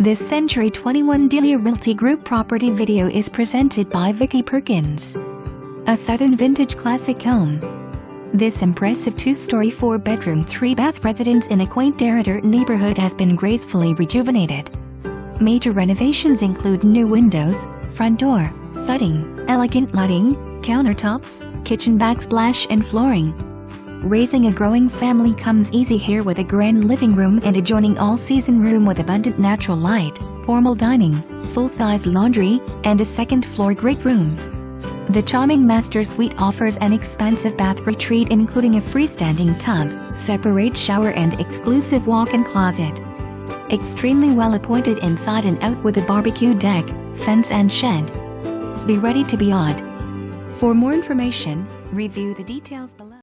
This Century 21 Delia Realty Group property video is presented by Vicky Perkins. A Southern Vintage Classic Home. This impressive 2-story 4-bedroom 3-bath residence in a quaint Deridder neighborhood has been gracefully rejuvenated. Major renovations include new windows, front door, siding, elegant lighting, countertops, kitchen backsplash and flooring. Raising a growing family comes easy here with a grand living room and adjoining all-season room with abundant natural light, formal dining, full-size laundry, and a second-floor great room. The charming master suite offers an expansive bath retreat including a freestanding tub, separate shower and exclusive walk-in closet. Extremely well appointed inside and out with a BBQ deck, fence and shed. Be ready to be awed. For more information, review the details below.